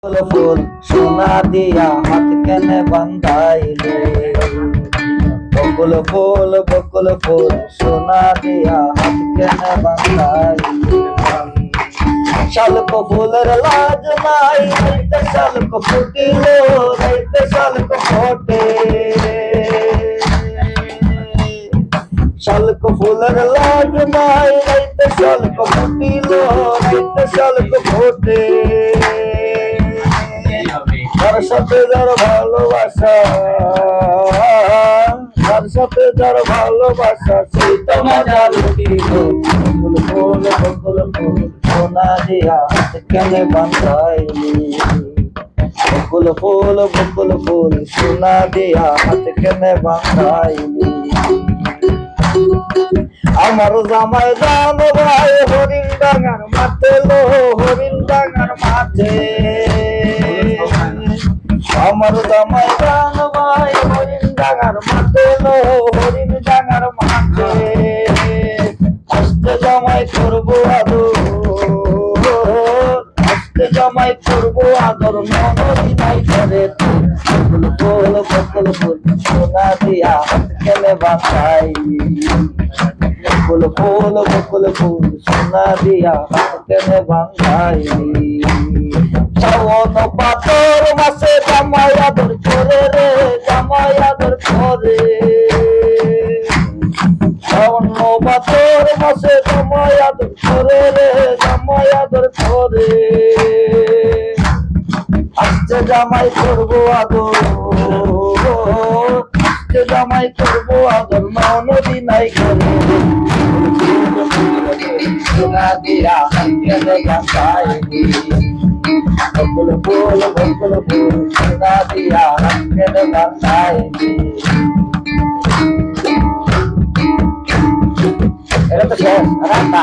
ফুল সোনা দিয়া হাত কেনে বান্ধাইলে, বকুল ফুল সোনা দিয়া হাত কেনে বান্ধাইলে। শালক ফুলের লাজ নাই, রাইতে শালক ফুটিল, রাইতে শালক ফোটে। শালক ফুলের লাজ নাই, রাইতে শালক ফুটিল, রাইতে শালক ফোটে। যার সাথে যার ভালোবাসা, যার সাথে যার ভালোবাসা, সেই তো মজা লুটিল। বকুল ফুল সোনা দিয়া হাত কেনে বান্ধাইলি, বকুল ফুল সোনা দিয়া হাত কেনে বান্ধাইলি। আমার জামাই জান ভাই হরিণ ডাঙার মাঠে লো, হরিণ ডাঙার মাঠে। আমার জামাই জান ভাই হরিণ ডাঙার মাঠে লো, হরিণ ডাঙার মাঠে। আস্তে জামাই করবো আদর, আস্তে জামাই করবো আদর, মনই নাই করে। বকুল ফুল সোনা দিয়া হাত কেনে বান্ধাইলি, বকুল ফুল সোনা দিয়া হাত কেনে বান্ধাইলি। শ্রাবণ পাতর মাসে জামাই আদর করে রে, জামাই আদর করে। শ্রাবণ পাতর মাসে জামাই আদর করে রে, জামাই আদর করে। আজকে জামাই করবো আদর, আজকে জামাই করবো আদর, নদী নাই করে। সোনা দিয়া হাত কেনে বান্ধাইলি, বকুল ফুল সোনা দিয়া হাত কেনে বান্ধাইলি। এটা তো শেষ রান্না।